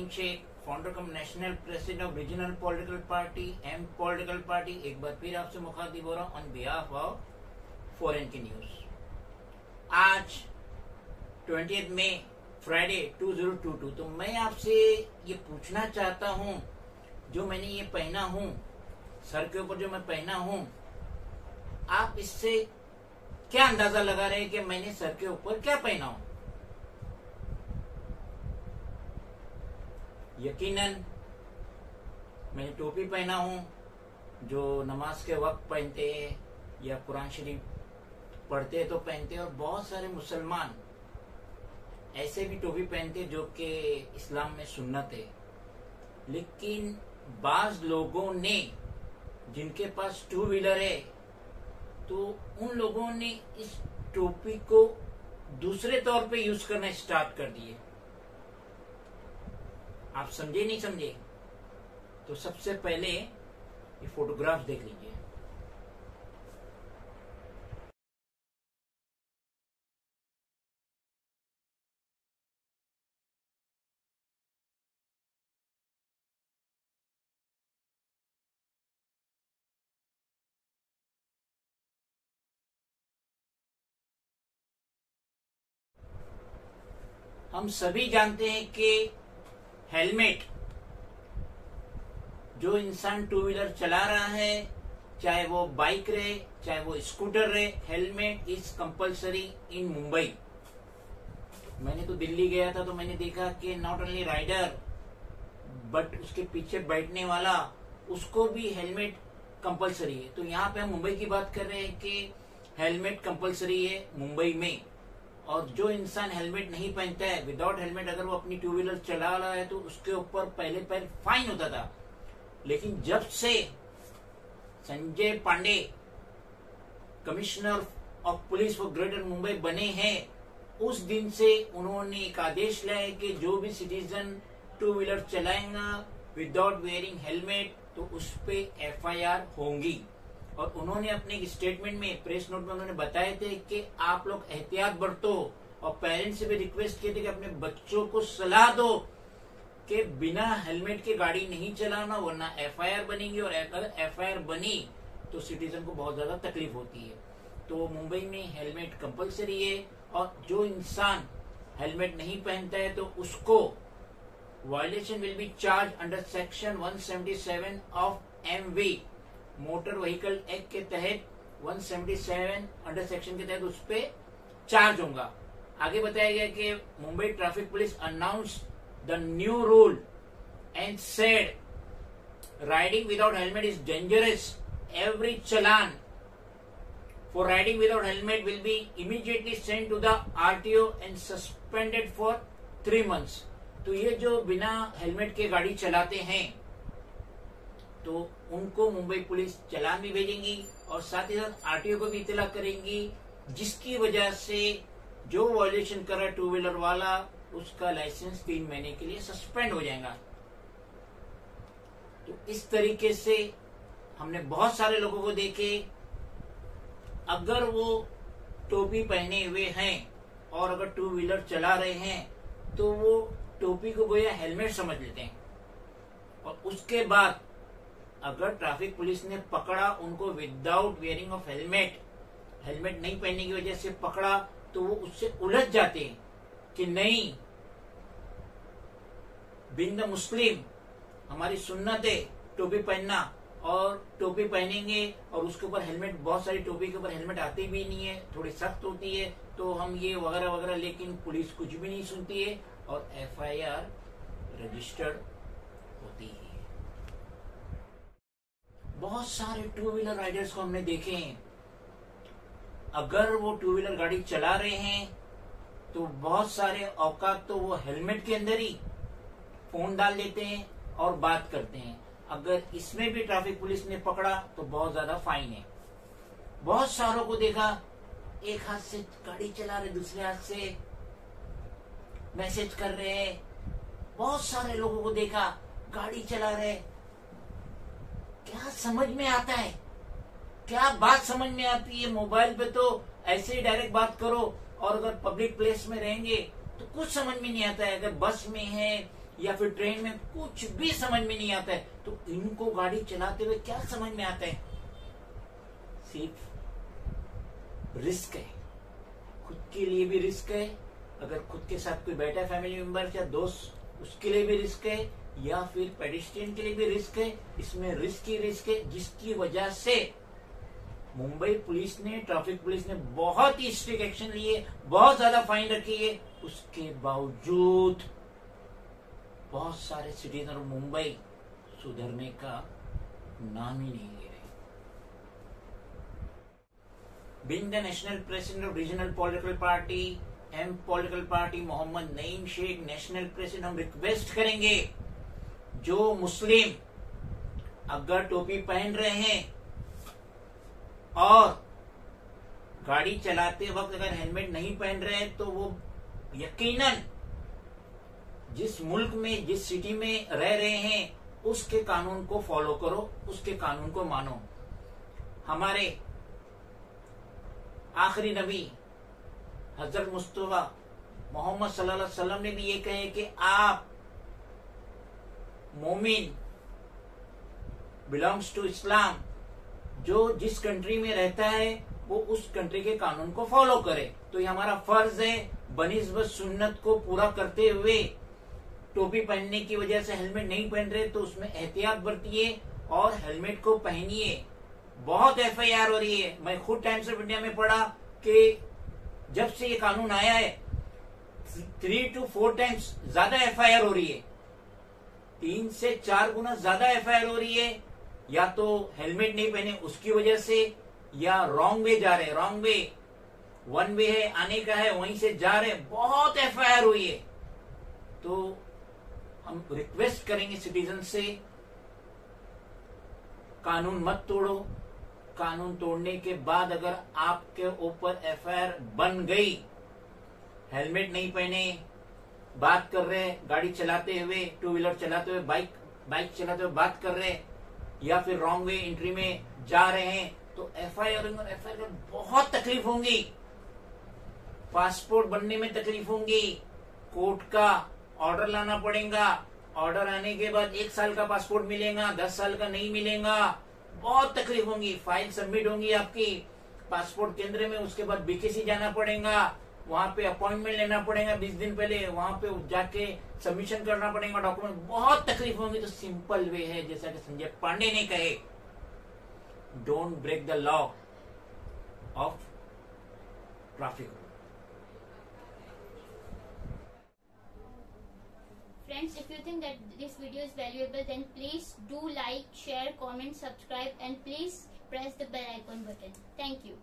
Rahim Sheikh, founder cum national president of regional political party M political party, एक बार फिर आपसे मुखातिब हो रहा हूँ ऑन बिहाफ ऑफ फॉरेन की न्यूज। आज 20 मई फ्राइडे 2022। तो मैं आपसे ये पूछना चाहता हूँ, जो मैंने ये पहना हूँ सर के ऊपर, जो मैं पहना हूँ, आप इससे क्या अंदाजा लगा रहे हैं कि मैंने सर के ऊपर क्या पहना हूँ? यकीनन मैंने टोपी पहना हूँ, जो नमाज के वक्त पहनते हैं या कुरान शरीफ पढ़ते हैं तो पहनते हैं, और बहुत सारे मुसलमान ऐसे भी टोपी पहनते हैं जो कि इस्लाम में सुन्नत है। लेकिन बाज लोगों ने, जिनके पास टू व्हीलर है, तो उन लोगों ने इस टोपी को दूसरे तौर पे यूज करना स्टार्ट कर दिए। आप समझे नहीं समझे? तो सबसे पहले ये फोटोग्राफ देख लीजिए। हम सभी जानते हैं कि हेलमेट, जो इंसान टू व्हीलर चला रहा है, चाहे वो बाइक रहे चाहे वो स्कूटर रहे, हेलमेट इज कंपलसरी इन मुंबई। मैंने तो दिल्ली गया था तो मैंने देखा कि नॉट ओनली राइडर बट उसके पीछे बैठने वाला, उसको भी हेलमेट कंपलसरी है। तो यहाँ पे हम मुंबई की बात कर रहे हैं कि हेलमेट कंपलसरी है मुंबई में, और जो इंसान हेलमेट नहीं पहनता है, विदाउट हेलमेट अगर वो अपनी टू व्हीलर चला रहा है तो उसके ऊपर पहले फाइन होता था। लेकिन जब से Sanjay Pandey commissioner of police for greater Mumbai बने हैं, उस दिन से उन्होंने एक आदेश लाया है कि जो भी सिटीजन टू व्हीलर चलाएगा विदाउट वेयरिंग हेलमेट तो उस पे FIR होंगी। और उन्होंने अपने एक स्टेटमेंट में, प्रेस नोट में उन्होंने बताए थे कि आप लोग एहतियात बरतो, और पेरेंट्स से भी रिक्वेस्ट किए थे कि अपने बच्चों को सलाह दो कि बिना हेलमेट के गाड़ी नहीं चलाना, वरना FIR बनेगी, और अगर FIR बनी तो सिटीजन को बहुत ज्यादा तकलीफ होती है। तो मुंबई में हेलमेट कंपलसरी है, और जो इंसान हेलमेट नहीं पहनता है तो उसको violation will be charge under section 177 of MV motor vehicle act के तहत 177 अंडर सेक्शन के तहत उस पे चार्ज होगा। आगे बताया गया कि Mumbai traffic police announce the new rule and said riding without helmet is dangerous. Every challan for riding without helmet will be immediately send to the RTO and suspended for 3 months। तो ये जो बिना हेलमेट के गाड़ी चलाते हैं तो उनको मुंबई पुलिस चालान भी भेजेंगी, और साथ ही साथ RTO को भी इत्तला करेंगी, जिसकी वजह से जो वायलेशन कर रहा है टू व्हीलर वाला, उसका लाइसेंस 3 महीने के लिए सस्पेंड हो जाएगा। तो इस तरीके से हमने बहुत सारे लोगों को देखे, अगर वो टोपी पहने हुए हैं और अगर टू व्हीलर चला रहे हैं तो वो टोपी को गोया हेलमेट समझ लेते हैं, और उसके बाद अगर ट्रैफिक पुलिस ने पकड़ा उनको without wearing of helmet, helmet नहीं पहनने की वजह से पकड़ा, तो वो उससे उलझ जाते हैं कि नहीं, बिन द मुस्लिम हमारी सुन्नत है टोपी पहनना, और टोपी पहनेंगे और उसके ऊपर हेलमेट, बहुत सारी टोपी के ऊपर हेलमेट आती भी नहीं है, थोड़ी सख्त होती है, तो हम ये वगैरह वगैरह, लेकिन पुलिस कुछ भी नहीं सुनती है और FIR रजिस्टर्ड होती है। बहुत सारे टू व्हीलर राइडर्स को हमने देखे हैं, अगर वो टू व्हीलर गाड़ी चला रहे हैं तो बहुत सारे औकात तो वो हेलमेट के अंदर ही फोन डाल देते हैं और बात करते हैं। अगर इसमें भी ट्रैफिक पुलिस ने पकड़ा तो बहुत ज्यादा फाइन है। बहुत सारों को देखा, एक हाथ से गाड़ी चला रहे, दूसरे हाथ से मैसेज कर रहे हैं। बहुत सारे लोगों को देखा गाड़ी चला रहे, क्या समझ में आता है, क्या बात समझ में आती है? मोबाइल पे तो ऐसे ही डायरेक्ट बात करो, और अगर पब्लिक प्लेस में रहेंगे तो कुछ समझ में नहीं आता है। अगर बस में है या फिर ट्रेन में कुछ भी समझ में नहीं आता है, तो इनको गाड़ी चलाते हुए क्या समझ में आता है? सिर्फ रिस्क है, खुद के लिए भी रिस्क है, अगर खुद के साथ कोई बैठा है फैमिली मेंबर या दोस्त उसके लिए भी रिस्क है, या फिर पेडिस्ट्रियन के लिए भी रिस्क है। इसमें रिस्क ही रिस्क है, जिसकी वजह से मुंबई पुलिस ने, ट्रैफिक पुलिस ने बहुत ही स्ट्रिक्ट एक्शन लिए, बहुत ज्यादा फाइन रखी है। उसके बावजूद बहुत सारे सिटीजन और मुंबई सुधरने का नाम ही नहीं ले रहे। Being the national president of regional political party, M political party, Mohammad Naeem Sheikh national president, हम रिक्वेस्ट करेंगे जो मुस्लिम अगर टोपी पहन रहे हैं और गाड़ी चलाते वक्त अगर हेलमेट नहीं पहन रहे हैं, तो वो यकीनन जिस मुल्क में, जिस सिटी में रह रहे हैं, उसके कानून को फॉलो करो, उसके कानून को मानो। हमारे आखिरी नबी हजरत मुस्तफा मोहम्मद सल्लल्लाहु अलैहि वसल्लम ने भी ये कहे कि आप मोमिन बिलोंग्स टू इस्लाम, जो जिस कंट्री में रहता है वो उस कंट्री के कानून को फॉलो करे। तो ये हमारा फर्ज है, बनिस्बत सुन्नत को पूरा करते हुए टोपी पहनने की वजह से हेलमेट नहीं पहन रहे तो उसमें एहतियात बरतिए और हेलमेट को पहनिए। बहुत FIR हो रही है, मैं खुद टाइम्स ऑफ इंडिया में पढ़ा कि जब से ये कानून आया है 3 to 4 टाइम्स ज्यादा FIR हो रही है, 3 से 4 गुना ज्यादा FIR हो रही है। या तो हेलमेट नहीं पहने उसकी वजह से, या रॉन्ग वे जा रहे, रॉन्ग वे, 1 वे है आने का है वहीं से जा रहे, बहुत FIR हुई है। तो हम रिक्वेस्ट करेंगे सिटीजन से, कानून मत तोड़ो। कानून तोड़ने के बाद अगर आपके ऊपर FIR बन गई, हेलमेट नहीं पहने, बात कर रहे, गाड़ी चलाते हुए, 2 व्हीलर चलाते हुए, बाइक चलाते हुए बात कर रहे, या फिर रॉन्ग वे एंट्री में जा रहे हैं, तो FIR में बहुत तकलीफ होंगी, पासपोर्ट बनने में तकलीफ होंगी, कोर्ट का ऑर्डर लाना पड़ेगा, ऑर्डर आने के बाद 1 साल का पासपोर्ट मिलेगा, 10 साल का नहीं मिलेगा, बहुत तकलीफ होंगी। फाइल सबमिट होंगी आपकी पासपोर्ट केंद्र में, उसके बाद BKC जाना पड़ेगा, वहां पे अपॉइंटमेंट लेना पड़ेगा 20 दिन पहले, वहां पे जाके सबमिशन करना पड़ेगा डॉक्यूमेंट, बहुत तकलीफ होंगी। तो सिंपल वे है, जैसा कि संजय पांडे ने कहे, don't break the law of traffic. Friends, if you think that this video is valuable, then please do like, share, comment, subscribe, and please press the bell icon button. Thank you.